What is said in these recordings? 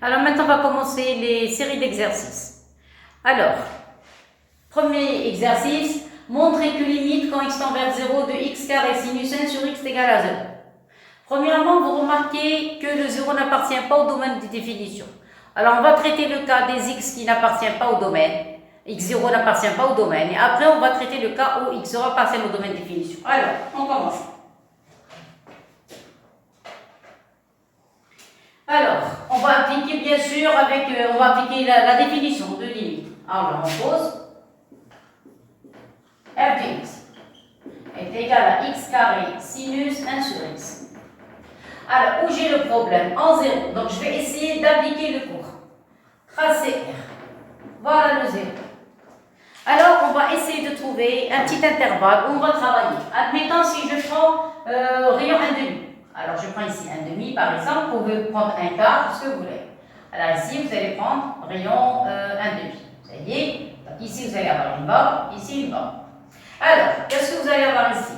Alors maintenant, on va commencer les séries d'exercices. Alors, premier exercice, montrer que limite quand x tend vers 0 de x carré sinus 1 sur x égale à 0. Premièrement, vous remarquez que le 0 n'appartient pas au domaine de définition. Alors, on va traiter le cas des x qui n'appartient pas au domaine. x0 n'appartient pas au domaine. Et après, on va traiter le cas où x0 appartient au domaine de définition. Alors, on commence. Alors, on va appliquer bien sûr on va appliquer la définition de limite. Alors, on pose f de x est égal à x carré sinus 1 sur x. Alors, où j'ai le problème? En 0. Donc, je vais essayer d'appliquer le cours. Tracer R. Voilà le 0. Alors, on va essayer de trouver un petit intervalle où on va travailler. Admettons si je prends rayon 1,5. Alors, je prends ici 1,5 par exemple. Vous pouvez prendre un quart, ce que vous voulez. Alors, ici, vous allez prendre rayon 1,5. Vous voyez? Donc, ici, vous allez avoir une barre, ici, une barre. Alors, qu'est-ce que vous allez avoir ici?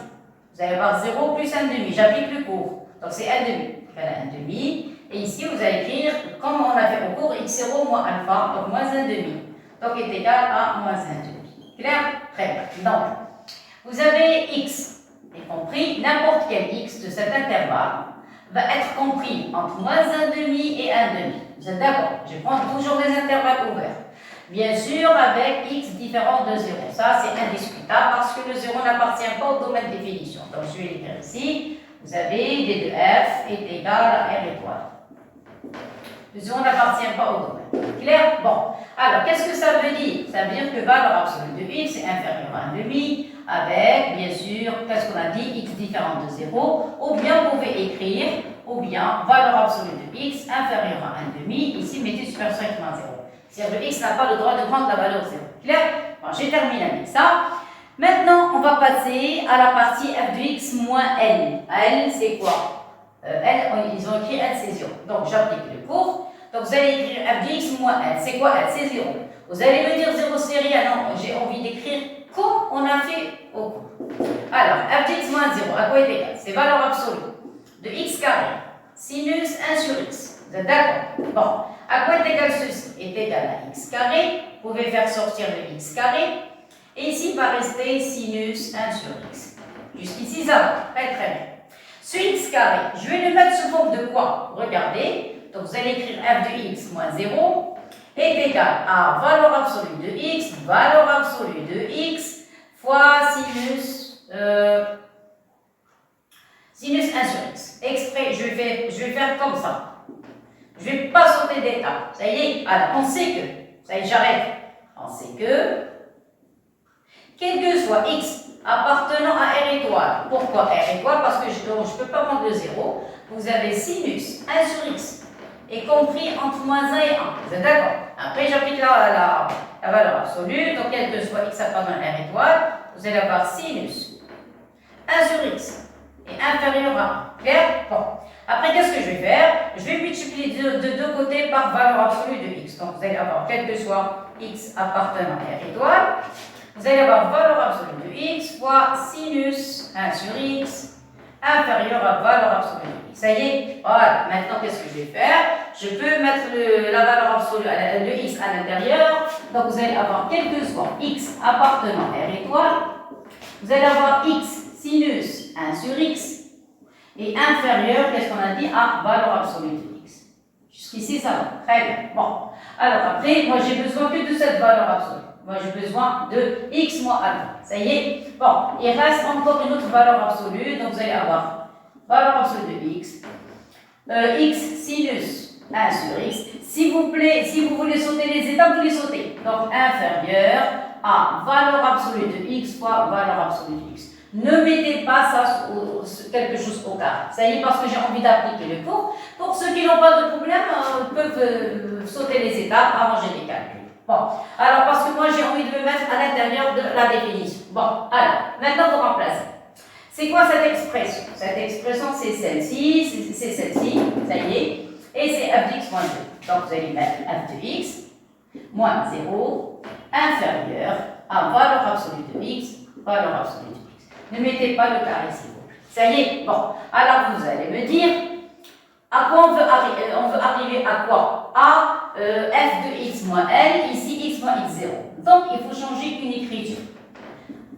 Vous allez avoir 0 plus 1,5. J'applique le cours. Donc, c'est 1,5 égale à 1,5. Et ici, vous allez écrire, comme on a fait au cours, x0 moins alpha, donc moins 1,5. Donc, est égal à moins 1,5. Clair? Très bien. Donc, vous avez x. Et compris, n'importe quel x de cet intervalle va être compris entre moins 1,5 et 1,5. Vous êtes d'accord? Je prends toujours des intervalles ouverts. Bien sûr, avec x différent de 0. Ça, c'est indiscutable parce que le 0 n'appartient pas au domaine de définition. Donc, je vais l'écrire ici. Vous avez d de f est égal à r étoile. Le 0 n'appartient pas au domaine. Clair? Bon. Alors, qu'est-ce que ça veut dire? Ça veut dire que valeur absolue de x est inférieure à 1,5 avec, bien sûr, qu'est-ce qu'on a dit? X différent de 0. Ou bien, vous pouvez écrire, ou bien, valeur absolue de x inférieure à 1,5. Ici, mettez superposition avec moins 0. C'est-à-dire que x n'a pas le droit de prendre la valeur 0. Clair? Bon, j'ai terminé avec ça. Maintenant, on va passer à la partie f de x moins l. L, c'est quoi? L, ils ont écrit L, c'est 0. Donc, j'applique le cours. Donc, vous allez écrire f de x moins L. C'est quoi L? C'est 0. Vous allez me dire 0, c'est rien. Non, j'ai envie d'écrire comme on a fait au cours. Alors, f de x moins 0, à quoi est égal? C'est valeur absolue de x carré sinus 1 sur x. Vous êtes d'accord? Bon, à quoi est égal ceci? Est égal à x carré. Vous pouvez faire sortir le x carré. Et ici, il va rester sinus 1 sur x. Jusqu'ici, ça va. Très très bien. Ce x carré, je vais le mettre sous forme de quoi? Regardez. Donc, vous allez écrire f de x moins 0 est égal à valeur absolue de x, valeur absolue de x fois sinus 1 sur x. Exprès, je vais faire comme ça. Je ne vais pas sauter d'étape. Ça y est, alors on sait que, ça y est, j'arrête. On sait que, quel que soit x appartenant à R étoile. Pourquoi R étoile? Parce que je ne peux pas prendre le 0. Vous avez sinus 1 sur x est compris entre moins 1 et 1. Vous êtes d'accord? Après, j'applique la valeur absolue. Donc, quel que soit x appartenant à R étoile, vous allez avoir sinus 1 sur x est inférieur à 1. Clair? Bon. Après, qu'est-ce que je vais faire? Je vais multiplier de deux côtés par valeur absolue de x. Donc, vous allez avoir, quel que soit x appartenant à R étoile, vous allez avoir valeur absolue de x fois sinus 1 sur x inférieur à valeur absolue de x. Ça y est? Voilà. Maintenant, qu'est-ce que je vais faire? Je peux mettre la valeur absolue, le x à l'intérieur. Donc, vous allez avoir quel que soit x appartenant à R étoile, vous allez avoir x sinus 1 sur x et inférieur, qu'est-ce qu'on a dit, à valeur absolue de x. Jusqu'ici, ça va. Très bien. Bon. Alors après, moi, j'ai besoin que de cette valeur absolue. Moi, j'ai besoin de x moins alpha. Ça y est? Bon. Il reste encore une autre valeur absolue. Donc, vous allez avoir valeur absolue de x. X sinus 1 sur x. S'il vous plaît, si vous voulez sauter les étapes, vous les sautez. Donc, inférieur à valeur absolue de x fois valeur absolue de x. Ne mettez pas ça quelque chose au carré. Ça y est, parce que j'ai envie d'appliquer le cours. Pour ceux qui n'ont pas de problème, peuvent sauter les étapes, arranger les calculs. Bon, alors parce que moi j'ai envie de le mettre à l'intérieur de la définition. Bon, alors, maintenant vous remplacez. C'est quoi cette expression? Cette expression, c'est celle-ci, c'est celle-ci, ça y est, et c'est f de x moins 2. Donc vous allez mettre f de x moins 0 inférieur à valeur absolue de x, valeur absolue de x. Ne mettez pas le carré s'il vous plaît. Ça y est, bon, alors vous allez me dire, à quoi on veut arriver à quoi? à f de x moins L, ici x moins x0. Donc, il faut changer une écriture.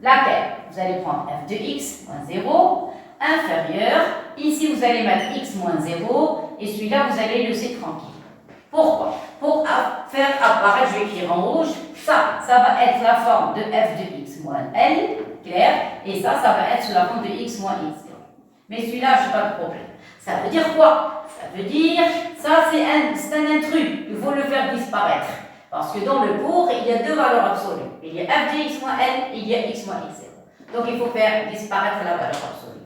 Laquelle? Vous allez prendre f de x moins 0, inférieur. Ici, vous allez mettre x moins 0, et celui-là, vous allez le laisser tranquille. Pourquoi? Pour faire apparaître, je vais écrire en rouge, ça va être la forme de f de x moins L, clair, et ça va être sous la forme de x moins x0. Mais celui-là, je n'ai pas de problème. Ça veut dire quoi? Ça veut dire, ça c'est un intrus, il faut le faire disparaître. Parce que dans le cours, il y a deux valeurs absolues. Il y a f de x moins L et il y a x moins x0. Donc il faut faire disparaître la valeur absolue.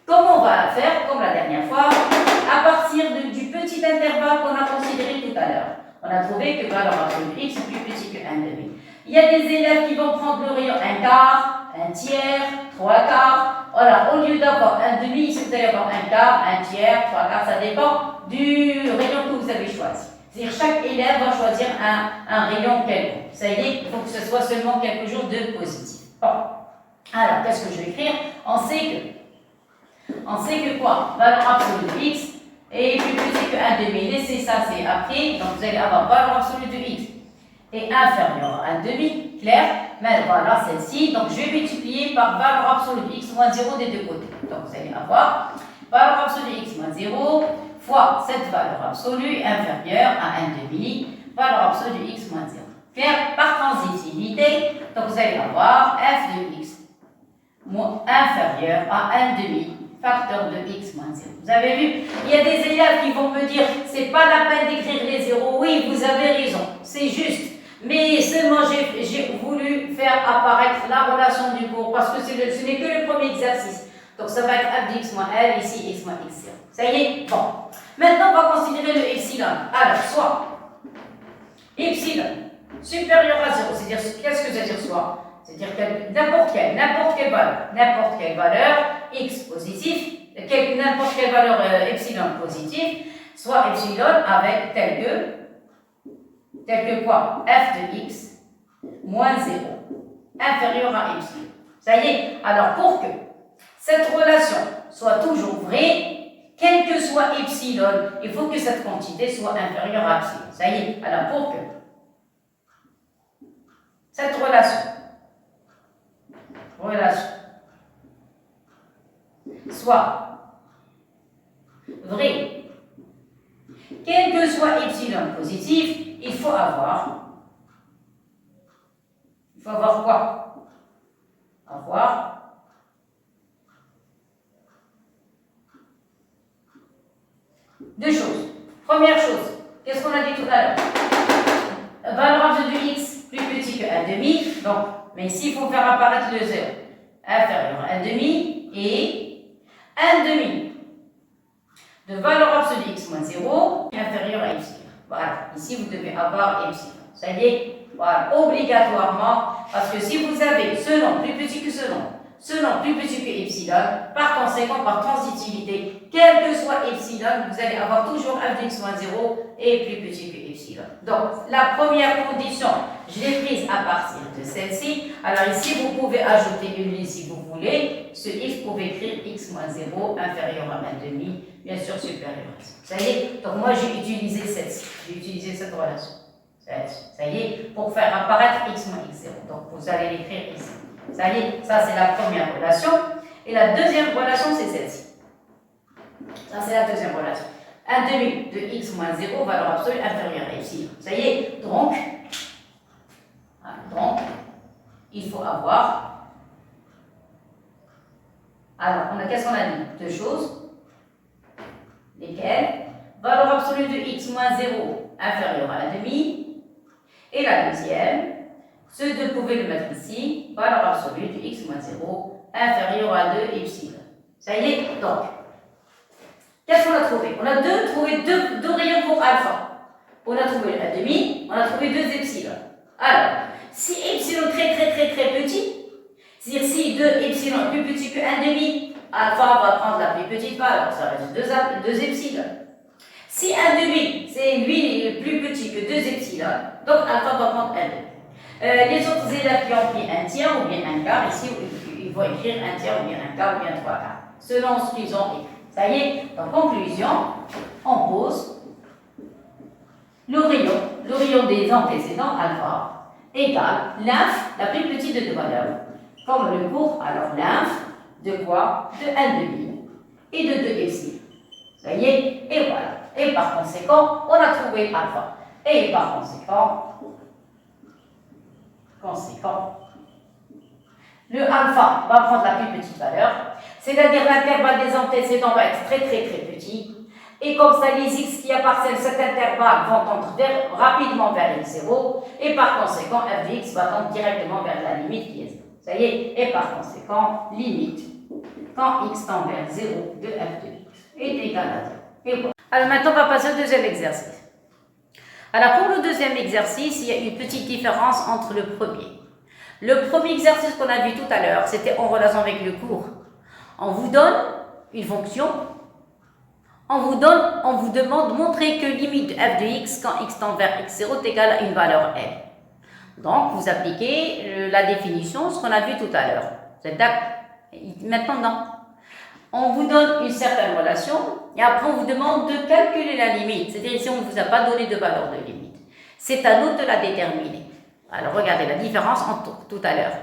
Comment on va la faire? Comme la dernière fois, à partir du petit intervalle qu'on a considéré tout à l'heure. On a trouvé que valeur absolue de x est plus petit que 1/2. Il y a des élèves qui vont prendre le rayon 1/4, 1/3, 3/4. Voilà, au lieu d'avoir 1/2, ici vous allez avoir 1/4, 1/3, 3/4, ça dépend du rayon que vous avez choisi. C'est-à-dire chaque élève va choisir un rayon quelconque. Ça y est, il faut que ce soit seulement quelque chose de positif. Bon. Alors, qu'est-ce que je vais écrire? On sait que quoi? Valeur absolue de x est plus petit que 1/2. Laissez ça, c'est après. Donc, vous allez avoir valeur absolue de x est inférieur à 1/2. Clair? Mais voilà celle-ci. Donc, je vais multiplier par valeur absolue de x moins 0 des deux côtés. Donc, vous allez avoir valeur absolue de x moins 0 fois cette valeur absolue inférieure à 1/2. Valeur absolue de x moins 0. Clair? Par transitivité, donc vous allez avoir f de x inférieur à 1/2 facteur de x moins 0. Vous avez vu, il y a des élèves qui vont me dire, c'est pas la peine d'écrire les zéros. Oui, vous avez raison, c'est juste. Mais seulement j'ai voulu faire apparaître la relation du cours parce que ce n'est que le premier exercice. Donc ça va être f de x moins L, ici x moins x0. Ça y est? Bon. Maintenant, on va considérer le epsilon. Alors, soit epsilon supérieur à 0, c'est-à-dire, qu'est-ce que ça veut dire soit? C'est-à-dire que n'importe quelle valeur, x positif, n'importe quelle valeur epsilon positif, soit epsilon avec tel que quoi? F de x moins 0 inférieur à epsilon. Ça y est, alors pour que cette relation soit toujours vraie, quel que soit epsilon, il faut que cette quantité soit inférieure à epsilon. Ça y est, alors pour que cette relation soit vraie, quel que soit epsilon positif, il faut avoir quoi? Avoir deux choses. Première chose, qu'est-ce qu'on a dit tout à l'heure? Valeur absolue de x plus petit que 1/2. Donc, mais ici, il faut faire apparaître le 0. Inférieur à 1/2 et 1/2 de valeur absolue de x moins 0 inférieur à epsilon. Voilà, ici, vous devez avoir epsilon. Ça y est, voilà, obligatoirement, parce que si vous avez ce nom plus petit que ce nom plus petit que epsilon, par conséquent, par transitivité, quel que soit epsilon, vous allez avoir toujours f de x moins 0 et plus petit que epsilon. Donc, la première condition, je l'ai prise à partir de celle-ci. Alors ici, vous pouvez ajouter une ligne si vous voulez. Ce x, vous pouvez écrire x moins 0 inférieur à 1/2, bien sûr supérieur à 0. Ça y est, donc moi j'ai utilisé celle-ci, j'ai utilisé cette relation. Ça y est, pour faire apparaître x moins x0. Donc vous allez l'écrire ici. Ça y est, ça c'est la première relation. Et la deuxième relation, c'est celle-ci. Ça c'est la deuxième relation. 1/2 de x moins 0, valeur absolue inférieure à epsilon. Ça y est, donc, il faut avoir. Alors, qu'est-ce qu'on a dit? Deux choses. Lesquelles? Valeur absolue de x moins 0 inférieure à 1/2. Et la deuxième, ce deux, vous pouvez le mettre ici, valeur absolue de x moins 0 inférieur à 2 epsilon. Ça y est, donc, qu'est-ce qu'on a trouvé? On a trouvé deux rayons pour alpha. On a trouvé 1/2, on a trouvé 2 epsilon. Alors, si epsilon très petit, c'est-à-dire si 2 epsilon est plus petit que 1/2, alpha va prendre la plus petite valeur, ça reste 2 epsilon. Si 1/2, c'est lui plus petit que 2 epsilon, donc alpha va prendre 1/2. Les autres élèves qui ont pris un tiers ou bien un quart, ici, ils vont écrire un tiers ou bien un quart ou bien 3 quarts, selon ce qu'ils ont écrit. Ça y est, en conclusion, on pose le rayon des antécédents alpha égale l'inf, la plus petite de deux valeurs. Comme le cours, alors l'inf de quoi? De 1/2 et de 2 epsilon. Ça y est, et voilà. Et par conséquent, on a trouvé alpha. Et par conséquent, le alpha va prendre la plus petite valeur, c'est-à-dire l'intervalle des antécédents va être très petit. Et comme ça, les x qui appartiennent à cet intervalle vont tendre rapidement vers x0, et par conséquent, f de x va tendre directement vers la limite qui est 0. Ça y est, et par conséquent, limite, quand x tend vers 0 de f de x est égal à 0. Et voilà. Alors maintenant, on va passer au deuxième exercice. Alors pour le deuxième exercice, il y a une petite différence entre le premier. Le premier exercice qu'on a vu tout à l'heure, c'était en relation avec le cours. On vous donne une fonction, on vous demande de montrer que limite de f de x quand x tend vers x0 est égal à une valeur n. Donc vous appliquez la définition, ce qu'on a vu tout à l'heure. Vous êtes d'accord? Maintenant, non. On vous donne une certaine relation et après on vous demande de calculer la limite. C'est-à-dire si on ne vous a pas donné de valeur de limite. C'est à nous de la déterminer. Alors regardez la différence entre tout à l'heure.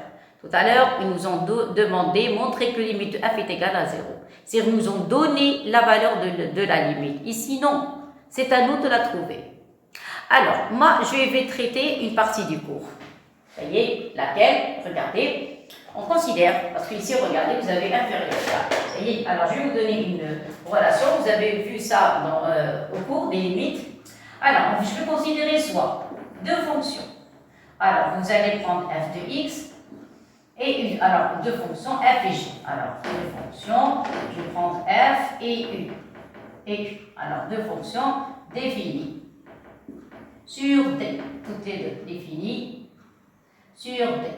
Tout à l'heure, ils nous ont demandé, montrer que la limite de f est égale à 0. C'est-à-dire qu'ils nous ont donné la valeur de la limite. Ici, non. C'est à nous de la trouver. Alors, moi, je vais traiter une partie du cours. Vous voyez, laquelle, regardez, on considère, parce qu'ici, regardez, vous avez inférieur à. Vous voyez, alors je vais vous donner une relation. Vous avez vu ça au cours des limites. Alors, je vais considérer soit deux fonctions. Alors, vous allez prendre f de x et alors deux fonctions f et g. Alors, deux fonctions, je vais prendre f et u. Alors, deux fonctions définies sur D. Toutes les deux définies sur D.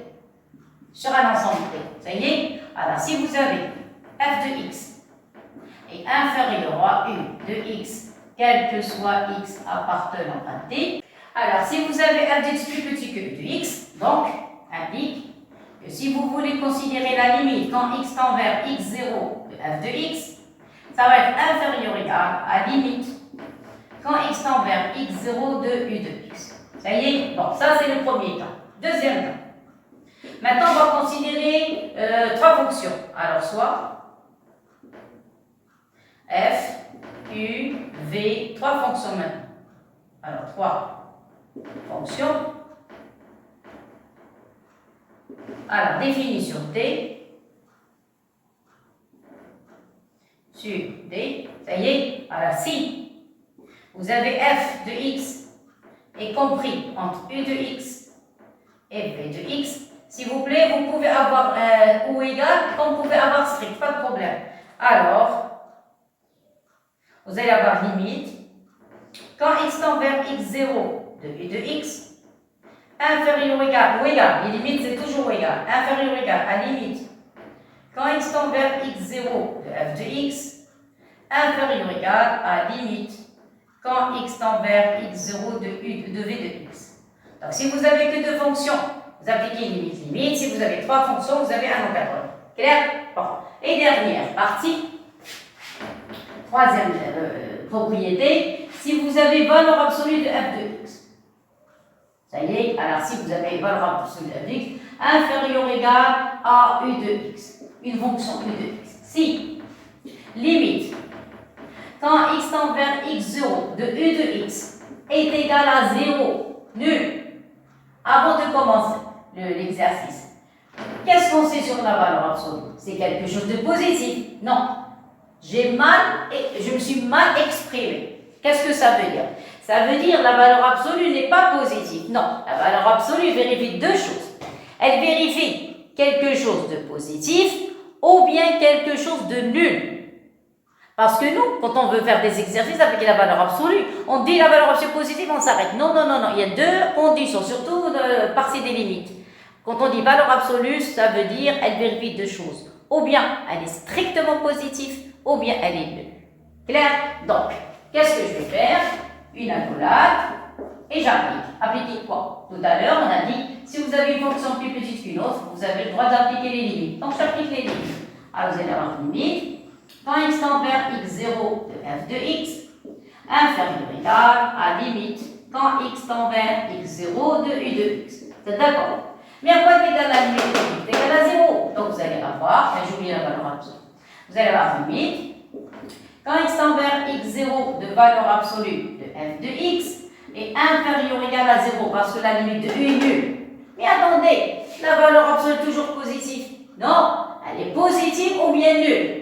Sur un ensemble D. Ça y est? Alors, si vous avez f de x est inférieur à u de x, quel que soit x appartenant à D, alors si vous avez f de x plus petit que u de x, donc indique que si vous voulez considérer la limite quand x tend vers x0 de f de x, ça va être inférieur ou égal à limite quand x tend vers x0 de u de x. Ça y est? Bon, ça c'est le premier temps. Deuxième temps. Maintenant, on va considérer trois fonctions. Alors, soit f, u, v, trois fonctions maintenant. Alors, trois fonctions. Alors, définition T sur D. Ça y est? Alors, si vous avez f de x est compris entre u de x et v de x, s'il vous plaît, vous pouvez avoir ou égal, comme vous pouvez avoir strict, pas de problème. Alors, vous allez avoir limite, quand x tend vers x0 de u de x, inférieur ou égal, les limites c'est toujours égal, inférieur ou égal à limite, quand x tend vers x0 de f de x, inférieur ou égal à limite, quand x tend vers x0 de v de x. Donc, si vous avez que deux fonctions, vous appliquez une limite. Si vous avez trois fonctions, vous avez un encadrement. Clair? Bon. Et dernière partie, troisième propriété, si vous avez valeur absolue de f de x. Ça y est, alors si vous avez valeur absolue de f de x, inférieure ou égale à u de x. Une fonction u de x. Si, limite, quand x tend vers x0 de u de x est égal à 0, nul, avant de commencer l'exercice, qu'est-ce qu'on sait sur la valeur absolue? C'est quelque chose de positif. Non. Je me suis mal exprimé. Qu'est-ce que ça veut dire? Ça veut dire la valeur absolue n'est pas positive. Non. La valeur absolue vérifie deux choses. Elle vérifie quelque chose de positif ou bien quelque chose de nul. Parce que nous, quand on veut faire des exercices avec la valeur absolue, on dit la valeur absolue positive, on s'arrête. Non. Il y a deux conditions, surtout par-ci des limites. Quand on dit valeur absolue, ça veut dire elle vérifie deux choses. Ou bien elle est strictement positive, ou bien elle est nulle. Clair? Donc, qu'est-ce que je vais faire? Une accolade et j'applique. Appliquer quoi? Tout à l'heure, on a dit, si vous avez une fonction plus petite qu'une autre, vous avez le droit d'appliquer les limites. Donc, j'applique les limites. Alors, vous allez avoir une limite. Quand x tend vers x0 de f de x, inférieur ou égal à limite, quand x tend vers x0 de u de x. Vous êtes d'accord? Mais à quoi est égale la limite de x? C'est égal à 0. Donc vous allez avoir, j'ai oublié la valeur absolue. Vous allez avoir limite, quand x tend vers x0 de valeur absolue de f de x est inférieur ou égal à 0 parce que la limite de u est nulle. Mais attendez, la valeur absolue est toujours positive. Non, elle est positive ou bien nulle.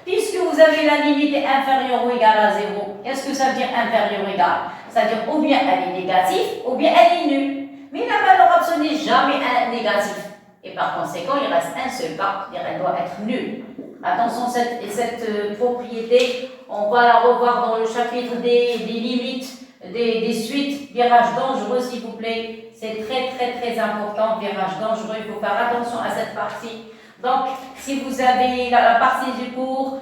Puisque vous avez la limite est inférieure ou égale à 0, qu'est-ce que ça veut dire inférieure ou égale? Ça veut dire ou bien elle est négative ou bien elle est nulle. Mais la valeur absolue n'est jamais négative. Et par conséquent, il reste un seul cas, c'est-à-dire elle doit être nulle. Attention, cette propriété, on va la revoir dans le chapitre des limites, des suites, virages dangereux, s'il vous plaît. C'est très important, virage dangereux, il faut faire attention à cette partie. Donc, si vous avez la partie du cours,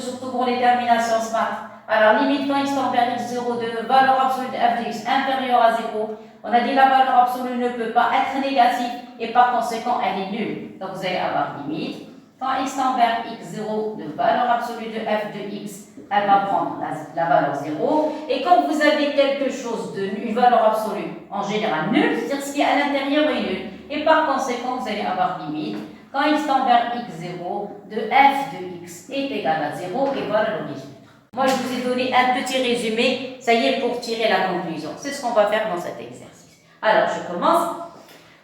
surtout pour les terminations SMAT, alors limite quand x tend vers x0 de valeur absolue de f de x inférieure à 0, on a dit la valeur absolue ne peut pas être négative et par conséquent elle est nulle. Donc vous allez avoir limite, quand x tend vers x0 de valeur absolue de f de x, elle va prendre la valeur 0. Et quand vous avez quelque chose de une valeur absolue en général nulle, c'est-à-dire ce qui est à l'intérieur est nul. Et par conséquent, vous allez avoir limite, quand x tend vers x0 de f de x est égal à 0 et voilà le résultat. Moi, je vous ai donné un petit résumé, ça y est, pour tirer la conclusion. C'est ce qu'on va faire dans cet exercice. Alors, je commence.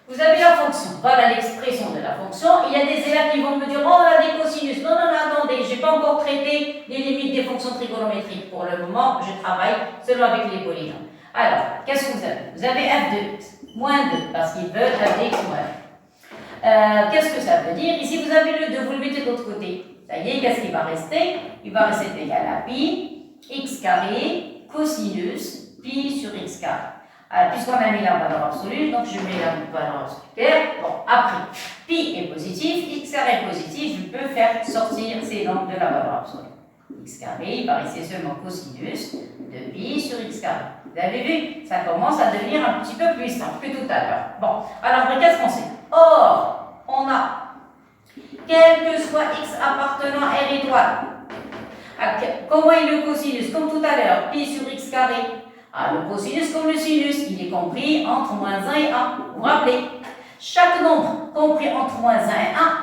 Vous avez la fonction, voilà l'expression de la fonction. Il y a des élèves qui vont me dire, oh, on a des cosinus. Non, attendez, je n'ai pas encore traité les limites des fonctions trigonométriques. Pour le moment, je travaille seulement avec les polynômes. Alors, qu'est-ce que vous avez? Vous avez f de x, moins 2, parce qu'ils veulent f de x moins 1. Qu'est-ce que ça veut dire? Ici, vous avez le 2, vous le mettez de l'autre côté. Ça y est, qu'est-ce qui va rester? Il va rester égal à pi, x carré, cosinus, pi sur x carré. Alors, puisqu'on a mis la valeur absolue, donc je mets la valeur absolue. Bon, après, pi est positif, x carré est positif, je peux faire sortir ces nombres de la valeur absolue. X carré, il va rester seulement cosinus de pi sur x carré. Vous avez vu? Ça commence à devenir un petit peu plus simple que tout à l'heure. Bon, alors qu'est-ce qu'on sait? Or, on a quel que soit x appartenant à R étoile. Comment est le cosinus? Comme tout à l'heure, pi sur x carré. Le cosinus comme le sinus, il est compris entre moins 1 et 1. Vous vous rappelez? Chaque nombre compris entre moins 1 et 1,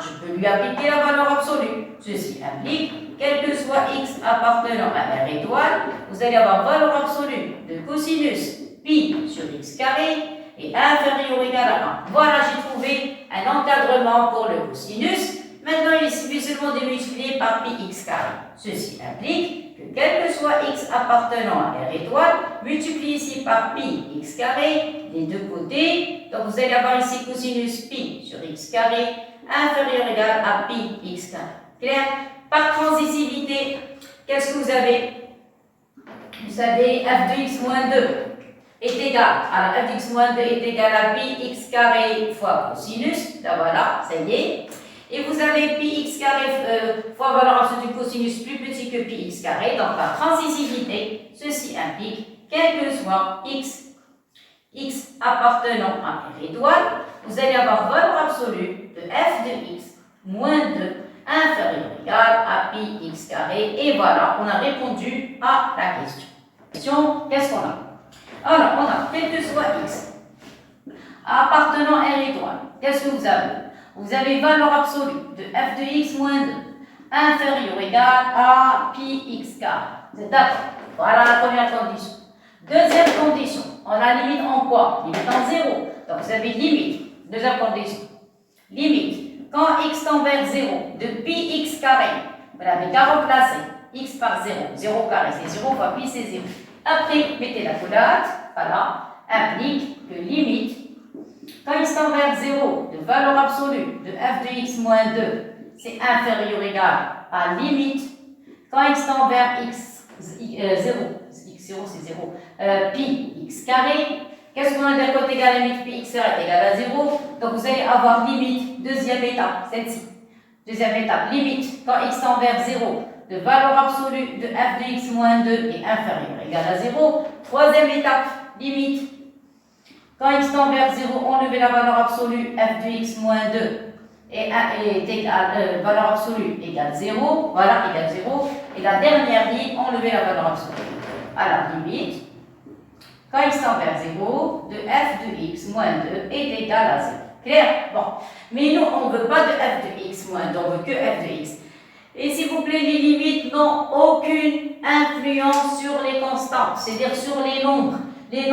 je peux lui appliquer la valeur absolue. Ceci implique, quel que soit x appartenant à R étoile, vous allez avoir valeur absolue de cosinus pi sur x carré est inférieur ou égal à 1. Voilà, j'ai trouvé un encadrement pour le cosinus. Maintenant, il suffit seulement de multiplier par pi x carré. Ceci implique que quel que soit x appartenant à R étoile, multiplié ici par pi x carré des deux côtés. Donc vous allez avoir ici cosinus pi sur x carré inférieur ou égal à pi x carré. Clair? Par transitivité, qu'est-ce que vous avez? Vous avez f de x moins 2 est égal, alors f de x moins 2 est égal à pi x carré fois cosinus. Là voilà, ça y est. Et vous avez pi x carré fois valeur absolue du cosinus plus petit que pi x carré. Donc par transitivité, ceci implique, quel que soit x appartenant à R étoile, vous allez avoir valeur absolue de f de x moins 2 inférieur ou égal à pi x carré. Et voilà, on a répondu à la question. Qu'est-ce qu'on a? Alors, on a quel que soit x appartenant à R étoile. Qu'est-ce que vous avez? Vous avez valeur absolue de f de x moins 2 inférieur ou égal à pi x carré. C'est d'accord. Voilà la première condition. Deuxième condition, on la limite en quoi? Limite en 0. Donc vous avez limite. Deuxième condition. Limite. Quand x tend vers 0 de pi x carré, vous l'avez qu'à remplacer. X par 0. 0 carré, c'est 0 fois pi, c'est 0. Après, mettez la coulade. Voilà. Implique que limite. Quand x tend vers 0 de valeur absolue de f de x moins 2, c'est inférieur ou égal à limite. Quand x tend vers x 0, x0 c'est 0, pi x carré, qu'est-ce qu'on a d'un côté égal à limite pi x carré est égal à 0. Donc vous allez avoir limite, deuxième étape, celle-ci. Deuxième étape, limite, quand x tend vers 0 de valeur absolue de f de x moins 2 est inférieur ou égal à 0. Troisième étape, limite. Quand x tend vers 0, enlevez la valeur absolue f de x moins 2 est égal, valeur absolue égale 0. Voilà, égale 0. Et la dernière ligne, enlevez la valeur absolue. Alors, limite. quand x tend vers 0, de f de x moins 2 est égal à 0. Clair? Bon. Mais nous, on ne veut pas de f de x moins 2, on veut que f de x. Et s'il vous plaît, les limites n'ont aucune influence sur les constantes, c'est-à-dire sur les nombres. Les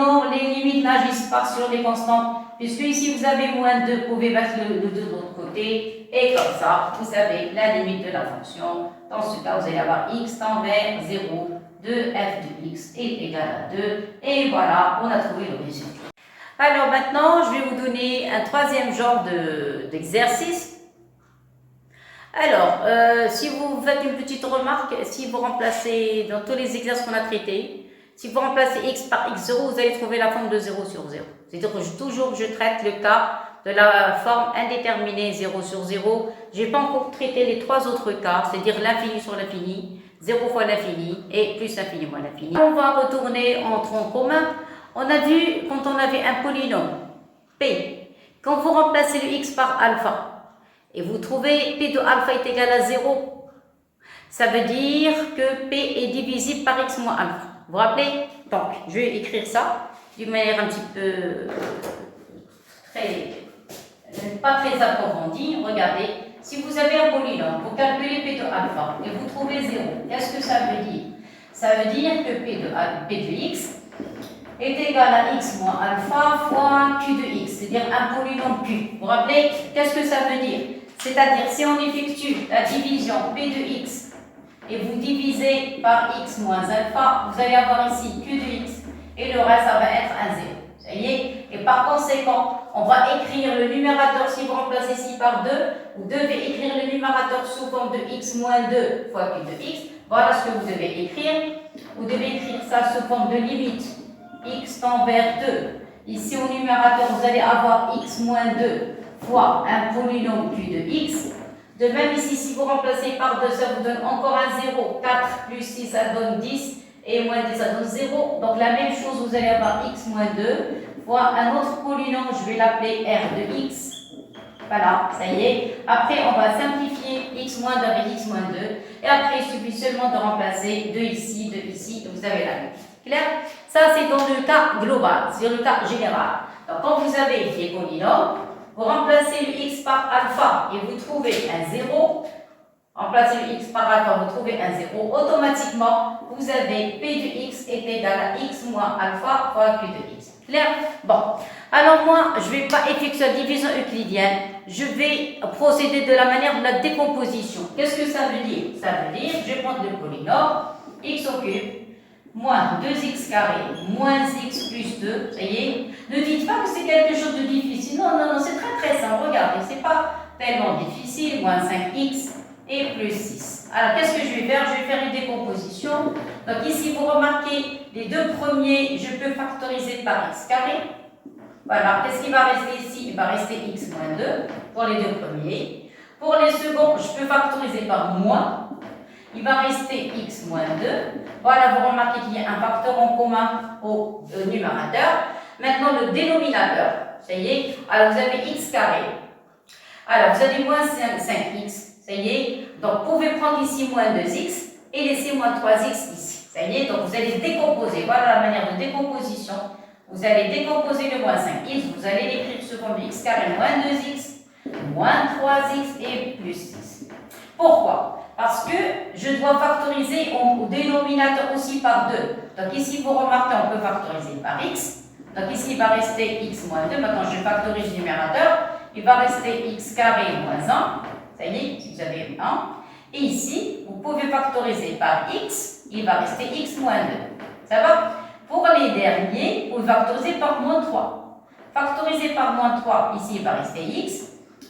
limites n'agissent pas sur les constantes, puisque ici vous avez moins 2, vous pouvez mettre le 2 de l'autre côté, et comme ça, vous avez la limite de la fonction. Dans ce cas, vous allez avoir x tend vers 0, de f de x est égal à 2, et voilà, on a trouvé le résultat. Alors maintenant, je vais vous donner un troisième genre d'exercice. Alors, si vous faites une petite remarque, si vous remplacez dans tous les exercices qu'on a traités, si vous remplacez x par x0, vous allez trouver la forme de 0 sur 0. C'est-à-dire que toujours je traite le cas de la forme indéterminée 0 sur 0. Je n'ai pas encore traité les trois autres cas, c'est-à-dire l'infini sur l'infini, 0 fois l'infini et plus l'infini moins l'infini. On va retourner en tronc commun. On a vu quand on avait un polynôme, P, quand vous remplacez le x par alpha, et vous trouvez P de alpha est égal à 0, ça veut dire que P est divisible par x moins alpha. Vous vous rappelez? Donc, je vais écrire ça d'une manière un petit peu pas très approfondie. Regardez, si vous avez un polynôme, vous calculez P de alpha et vous trouvez 0, qu'est-ce que ça veut dire? Ça veut dire que P de x est égal à x moins alpha fois q de x, c'est-à-dire un polynôme q. Vous vous rappelez? Qu'est-ce que ça veut dire? C'est-à-dire, si on effectue la division P de x et vous divisez par x moins alpha, vous allez avoir ici q de x et le reste, ça va être un 0. Ça y est? Et par conséquent, on va écrire le numérateur, si vous remplacez ici par 2, vous devez écrire le numérateur sous forme de x moins 2 fois q de x. Voilà ce que vous devez écrire. Vous devez écrire ça sous forme de limite x tend vers 2. Ici au numérateur, vous allez avoir x moins 2 fois un polynôme q de x. De même ici, si vous remplacez par 2, ça vous donne encore un 0. 4 plus 6, ça donne 10. Et moins 10, ça donne 0. Donc la même chose, vous allez avoir x moins 2 fois un autre polynôme, je vais l'appeler r de x. Voilà, ça y est. Après, on va simplifier x moins 2 avec x moins 2. Et après, il suffit seulement de remplacer 2 ici, 2 ici. Et vous avez la même. Clair? Ça, c'est dans le cas global, c'est le cas général. Donc, quand vous avez des polynômes, vous remplacez le x par alpha et vous trouvez un 0. Remplacez le x par alpha, vous trouvez un 0. Automatiquement, vous avez p de x est égal à x moins alpha fois q de x. Clair? Bon. Alors moi, je ne vais pas effectuer la division euclidienne. Je vais procéder de la manière de la décomposition. Qu'est-ce que ça veut dire? Ça veut dire, je vais prendre le polynôme x au cube moins 2x carré moins x plus 2. Ça y est? Ne dites pas que c'est quelque chose de difficile. Non, non, non, c'est très très simple. Regardez, c'est pas tellement difficile. Moins 5x et plus 6. Alors, qu'est-ce que je vais faire? Je vais faire une décomposition. Donc ici, vous remarquez, les deux premiers, je peux factoriser par x carré. Voilà, qu'est-ce qui va rester ici? Il va rester x moins 2 pour les deux premiers. Pour les seconds, je peux factoriser par moins. Il va rester x moins 2. Voilà, vous remarquez qu'il y a un facteur en commun au numérateur. Maintenant, le dénominateur, ça y est. Alors, vous avez x carré. Alors, vous avez moins 5x, ça y est. Donc, vous pouvez prendre ici moins 2x et laisser moins 3x ici. Ça y est, donc vous allez décomposer. Voilà la manière de décomposition. Vous allez décomposer le moins 5x, vous allez l'écrire sous forme de x carré moins 2x, moins 3x et plus 6. Pourquoi? Parce que je dois factoriser au dénominateur aussi par 2. Donc ici, vous remarquez, on peut factoriser par x. Donc ici, il va rester x moins 2. Maintenant, je factorise le numérateur. Il va rester x carré moins 1. Ça y est, si vous avez 1. Et ici, vous pouvez factoriser par x. Il va rester x moins 2. Ça va? Pour les derniers, vous factorisez par moins 3. Factoriser par moins 3, ici, il va rester x.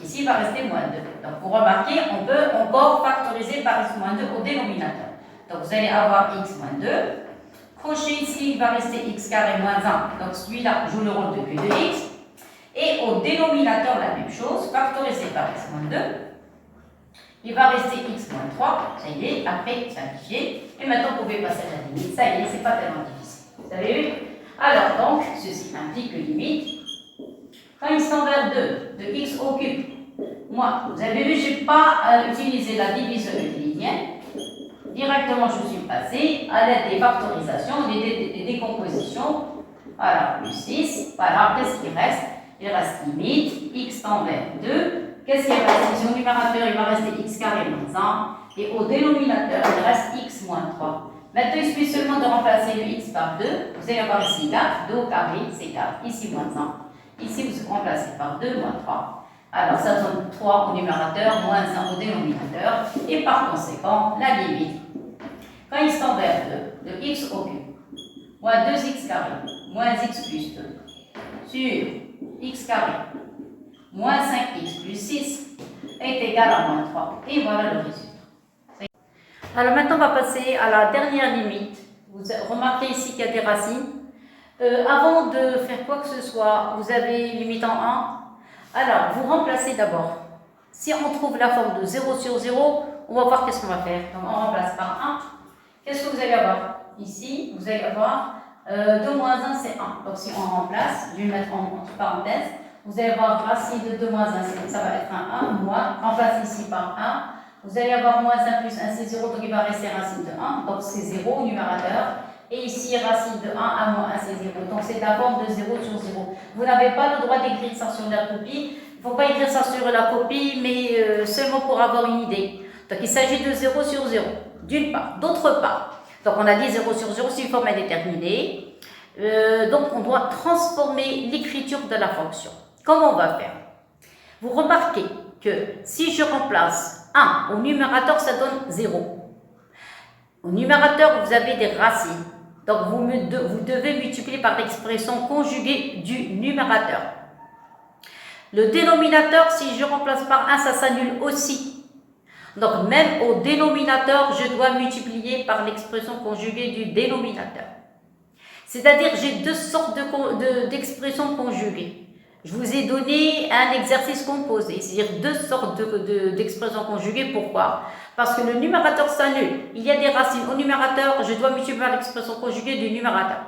Ici, il va rester moins 2. Donc, vous remarquez, on peut encore factoriser par x moins 2 au dénominateur. Donc, vous allez avoir x moins 2. Crochet ici, il va rester x carré moins 1. Donc, celui-là joue le rôle de q de x. Et au dénominateur, la même chose. Factoriser par x moins 2. Il va rester x moins 3. Ça y est, après, simplifier. Et maintenant, vous pouvez passer à la limite. Ça y est, c'est pas tellement difficile. Vous avez vu? Alors, donc, ceci implique que limite. Quand x tend vers 2, de x au cube, moi, vous avez vu, je n'ai pas utilisé la division euclidienne. Directement, je suis passé à l'aide des factorisations, des décompositions. voilà, plus 6. Voilà, qu'est-ce qu'il reste? Il reste limite x tend vers 2. Qu'est-ce qu'il reste? Ici au numérateur, il va rester x carré moins 1. Et au dénominateur, il reste x moins 3. Maintenant, il suffit seulement de remplacer le x par 2. Vous allez avoir ici 4. 2 au carré, c'est 4. Ici, moins 1. Ici, vous remplacez par 2 moins 3. Alors, ça donne 3 au numérateur, moins 1 au dénominateur. Et par conséquent, la limite, quand x tend vers 2, de x au cube, moins 2x carré, moins x plus 2, sur x carré, moins 5x plus 6, est égal à moins 3. Et voilà le résultat. Alors maintenant, on va passer à la dernière limite. Vous remarquez ici qu'il y a des racines. Avant de faire quoi que ce soit, vous avez limite en 1. Alors, vous remplacez d'abord. Si on trouve la forme de 0 sur 0, on va voir qu'est-ce qu'on va faire. Donc, on remplace par 1. Qu'est-ce que vous allez avoir? Ici, vous allez avoir 2 moins 1, c'est 1. Donc, si on remplace, je vais le mettre entre parenthèses, vous allez avoir racine de 2 moins 1, ça va être un 1, moins. Remplace ici par 1. Vous allez avoir moins 1 plus 1, c'est 0, donc il va rester racine de 1. Donc, c'est 0 au numérateur. Et ici, racine de 1 à moins 1, c'est 0. Donc, c'est la forme de 0 sur 0. Vous n'avez pas le droit d'écrire ça sur la copie. Il ne faut pas écrire ça sur la copie, mais seulement pour avoir une idée. Donc, il s'agit de 0 sur 0, d'une part. D'autre part, donc on a dit 0 sur 0, c'est une forme indéterminée. Donc, on doit transformer l'écriture de la fonction. Comment on va faire? Vous remarquez que si je remplace 1 au numérateur, ça donne 0. Au numérateur, vous avez des racines. Donc, vous devez multiplier par l'expression conjuguée du numérateur. Le dénominateur, si je remplace par 1, ça s'annule aussi. Donc, même au dénominateur, je dois multiplier par l'expression conjuguée du dénominateur. C'est-à-dire, j'ai deux sortes d'expressions conjuguées. Je vous ai donné un exercice composé, c'est-à-dire deux sortes d'expressions conjuguées. Pourquoi? Parce que le numérateur s'annule. Il y a des racines au numérateur, je dois multiplier par l'expression conjuguée du numérateur.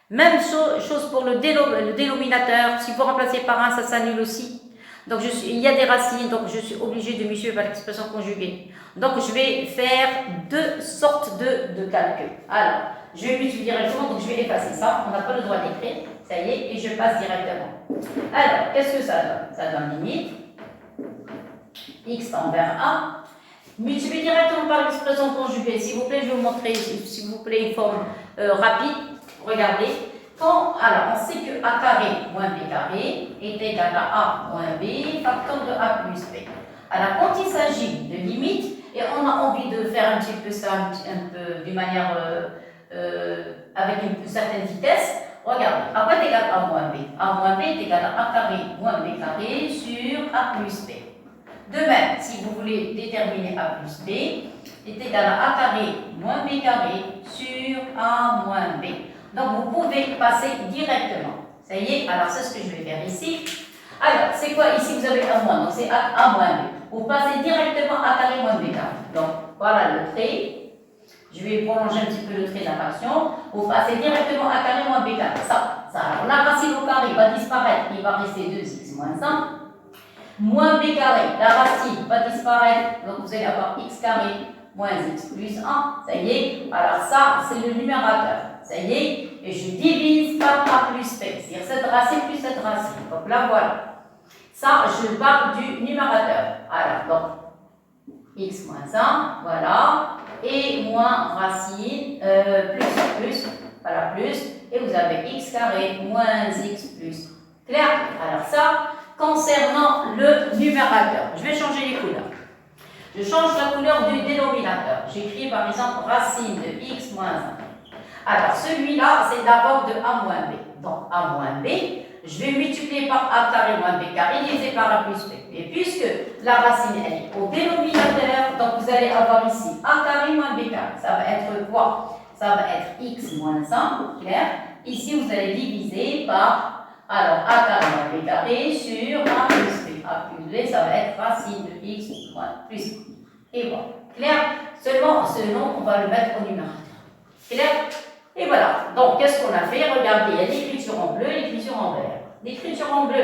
Même chose pour le dénominateur. Si vous remplacez par 1, ça s'annule aussi. Donc, il y a des racines, donc je suis obligée de multiplier par l'expression conjuguée. Donc, je vais faire deux sortes de calculs. Alors, je vais multiplier directement, donc je vais effacer ça. On n'a pas le droit d'écrire. Ça y est, et je passe directement. Alors, qu'est-ce que ça donne? Ça donne limite x tend vers 1. Multiplier directement par l'expression conjuguée. S'il vous plaît, je vais vous montrer, s'il vous plaît, une forme rapide. Regardez. Alors, on sait que a carré moins b carré est égal à a moins b, facteur de a plus b. Alors, quand il s'agit de limite, et on a envie de faire un petit peu ça, un peu d'une manière avec une certaine vitesse, regardez, a quoi est égal à a moins b? A moins b est égal à a carré moins b carré sur a plus b. De même, si vous voulez déterminer a plus b, est égal à a carré moins b carré sur a moins b. Donc, vous pouvez passer directement. Ça y est, alors c'est ce que je vais faire ici. Alors, c'est quoi ici? Vous avez a moins, donc c'est a moins b. Vous passez directement a carré moins b carré. Donc, voilà le trait. Je vais prolonger un petit peu le trait de la fraction. Vous passez directement a carré moins b carré. Ça. Alors, la racine au carré va disparaître. Il va rester 2x moins 1. Moins b carré, la racine va disparaître. Donc, vous allez avoir x carré moins x plus 1. Ça y est. Alors, ça, c'est le numérateur. Ça y est, et je divise par a plus b, c'est-à-dire cette racine plus cette racine. Donc là, voilà. Ça, je parle du numérateur. Alors, donc, x moins 1, voilà, et moins racine, plus, voilà, plus, et vous avez x carré moins x plus. Clair? Alors ça, concernant le numérateur, je vais changer les couleurs. Je change la couleur du dénominateur. J'écris par exemple racine de x moins 1. Alors, celui-là, c'est la forme de a moins b. Donc, a moins b, je vais multiplier par a carré moins b carré divisé par a plus b. Et puisque la racine, elle est au dénominateur, donc vous allez avoir ici a carré moins b carré. Ça va être quoi? Ça va être x moins 1, clair? Ici, vous allez diviser par, alors, a carré moins b carré sur a plus b. A plus b, ça va être racine de x moins plus 1. Et voilà. Clair? Seulement, ce nom, on va le mettre au numérateur. Clair? Et voilà. Donc, qu'est-ce qu'on a fait? Regardez, il y a l'écriture en bleu et l'écriture en vert. L'écriture en bleu,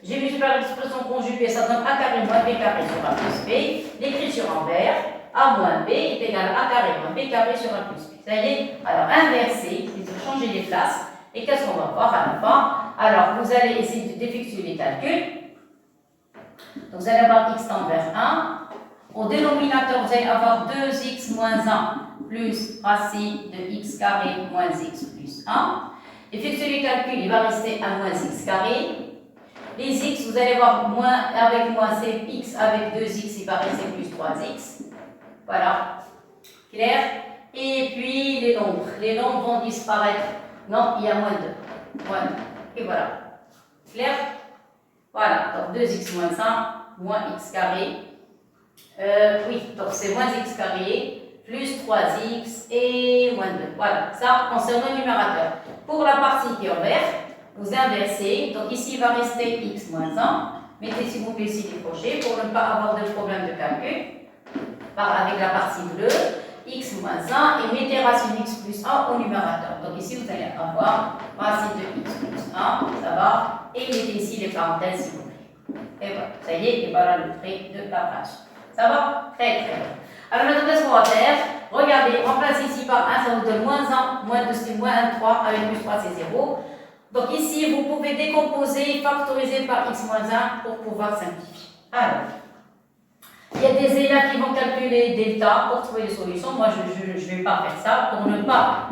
j'ai multiplié par l'expression conjuguée, ça donne a carré moins b carré sur a plus b. L'écriture en vert, a moins b est égal à a carré moins b carré sur a plus b. Ça y est? Alors, inverser, c'est de changer les places. Et qu'est-ce qu'on va voir à la fin? Alors, vous allez essayer d'effectuer les calculs. Donc, vous allez avoir x tend vers 1. Au dénominateur, vous allez avoir 2x moins 1 plus racine de x carré moins x plus 1. Effectuez les calculs, il va rester à moins x carré. Les x, vous allez voir moins avec moins, c'est x avec 2x, il va rester plus 3x. Voilà. Clair? Et puis les nombres. Les nombres vont disparaître. Non, il y a moins 2. Moins 2. Et voilà. Clair? Voilà. Donc 2x moins 1 moins x carré. Oui, donc c'est moins x carré plus 3x et moins 2. Voilà. Ça concerne le numérateur. Pour la partie qui est en vert, vous inversez. Donc ici, il va rester x moins 1. Mettez s'il vous plaît ici les crochets pour ne pas avoir de problème de calcul. Avec la partie bleue, x moins 1 et mettez racine x plus 1 au numérateur. Donc ici, vous allez avoir racine de x plus 1, ça va. Et mettez ici les parenthèses s'il vous plaît. Et voilà, ça y est, et voilà le trait de la page. Ça va? Très très bien. Alors maintenant, qu'est-ce qu'on va faire? Regardez, remplacez ici par 1, ça vous donne moins 1, moins 2 c'est moins 1, 3, avec plus 3 c'est 0. Donc ici, vous pouvez décomposer, factoriser par x moins 1 pour pouvoir simplifier. Alors, il y a des élèves qui vont calculer delta pour trouver des solutions. Moi, je ne vais pas faire ça pour ne pas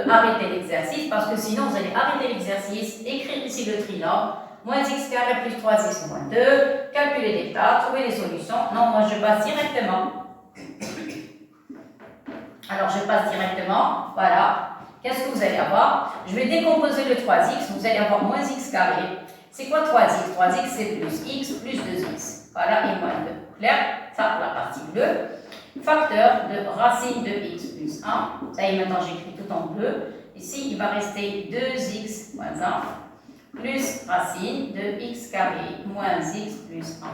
arrêter l'exercice, parce que sinon, vous allez arrêter l'exercice, écrire ici le trinombre, moins x carré plus 3x moins 2, calculer delta, trouver des solutions. Non, moi, je passe directement. Alors, je passe directement, voilà. Qu'est-ce que vous allez avoir? Je vais décomposer le 3x, vous allez avoir moins x carré. C'est quoi 3x? 3x, c'est plus x plus 2x. Voilà, et moins 2. Clair? Ça, la partie bleue. Facteur de racine de x plus 1. Ça y est, maintenant, j'écris tout en bleu. Ici, il va rester 2x moins 1 plus racine de x carré moins x plus 1.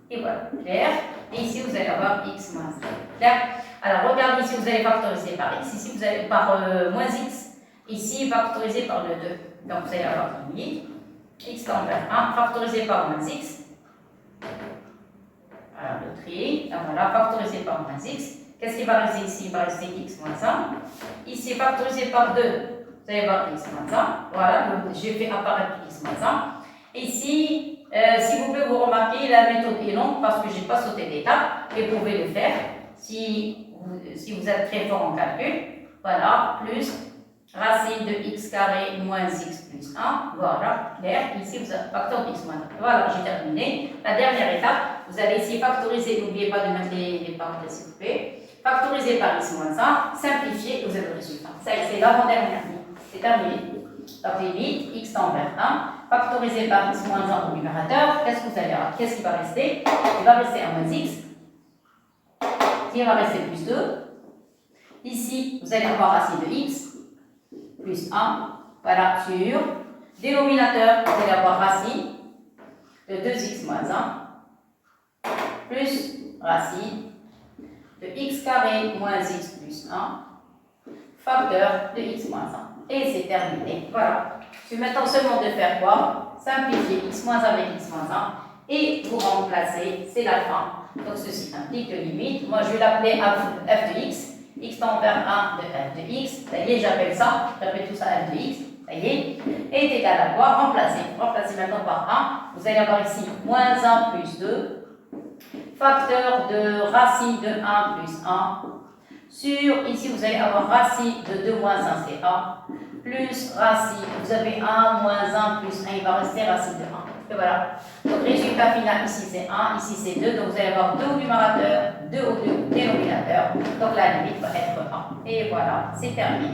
Et voilà, clair? Et ici, vous allez avoir x moins 1. Clair? Alors, regardez ici, vous allez factoriser par x. Ici, vous allez par moins x. Ici, factoriser par le 2. Donc, vous allez avoir une limite. X tend vers 1, factorisé par moins x. Alors, le tri. Donc, voilà, factorisé par moins x. Qu'est-ce qui va rester ici? Il va rester x moins 1. Ici, factorisé par 2. Vous allez voir x moins 1. Voilà, j'ai fait apparaître x moins 1. Ici, si vous pouvez vous remarquer, la méthode est longue parce que je n'ai pas sauté d'étape. Et vous pouvez le faire si vous êtes très fort en calcul. Voilà, plus racine de x carré moins x plus 1. Voilà, clair. Ici, vous avez facteur x moins 1. Voilà, j'ai terminé. La dernière étape, vous allez ici factoriser. N'oubliez pas de mettre les parenthèses, s'il vous plaît. Factoriser par x moins 1, simplifier, vous avez le résultat. Ça, c'est l'avant-dernière ligne. C'est terminé. Donc, limite, x tend vers 1. Factoriser par x moins 1 au numérateur. Qu'est-ce que vous allez avoir? Qu'est-ce qui va rester? Il va rester à moins x. Il va rester plus 2. Ici, vous allez avoir racine de x plus 1. Voilà, sur dénominateur, vous allez avoir racine de 2x moins 1 plus racine de x carré moins x plus 1 facteur de x moins 1. Et c'est terminé. Voilà. Je vais maintenant seulement de faire quoi? Simplifier x moins 1 avec x moins 1 et vous remplacer, c'est la fin. Donc ceci implique que limite, moi je vais l'appeler f de x. X tend vers 1 de f de x, ça y est, j'appelle tout ça f de x, ça y est, est égal à quoi? Remplacer. Remplacer maintenant par 1, vous allez avoir ici moins 1 plus 2, facteur de racine de 1 plus 1, sur, ici vous allez avoir racine de 2 moins 1, c'est 1, plus racine, vous avez 1 moins 1 plus 1, il va rester racine de 1. Et voilà. Donc, résultat final, ici c'est 1, ici c'est 2. Donc, vous allez avoir 2 au numérateur, 2 au dénominateur. Donc, la limite va être 1. Et voilà, c'est terminé.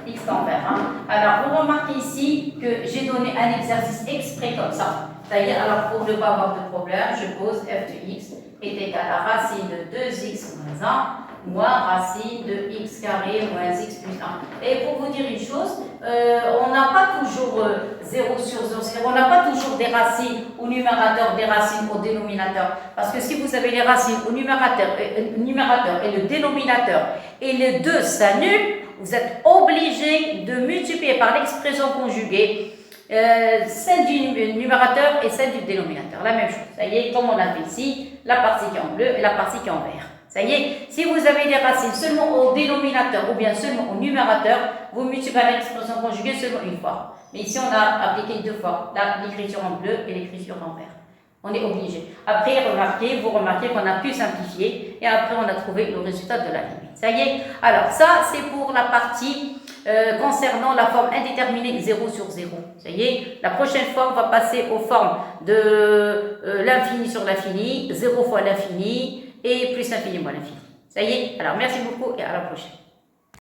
X tend vers 1. Alors, vous remarquez ici que j'ai donné un exercice exprès comme ça. C'est-à-dire, alors, pour ne pas avoir de problème, je pose f de x est égal à racine de 2x moins 1 moins racine de x carré moins x plus 1. Et pour vous dire une chose, on n'a pas toujours 0 sur 0, on n'a pas toujours des racines au numérateur, des racines au dénominateur. Parce que si vous avez les racines au numérateur et le dénominateur et les deux s'annulent, vous êtes obligé de multiplier par l'expression conjuguée celle du numérateur et celle du dénominateur. La même chose. Ça y est, comme on a fait ici, la partie qui est en bleu et la partie qui est en vert. Ça y est, si vous avez des racines seulement au dénominateur ou bien seulement au numérateur, vous multipliez par l'expression conjuguée seulement une fois. Mais ici, on a appliqué deux fois, l'écriture en bleu et l'écriture en vert. On est obligé. Après, vous remarquez qu'on a pu simplifier et après, on a trouvé le résultat de la limite. Ça y est. Alors, ça, c'est pour la partie concernant la forme indéterminée 0 sur 0. Ça y est. La prochaine fois, on va passer aux formes de l'infini sur l'infini, 0 fois l'infini et plus l'infini moins l'infini. Ça y est. Alors, merci beaucoup et à la prochaine.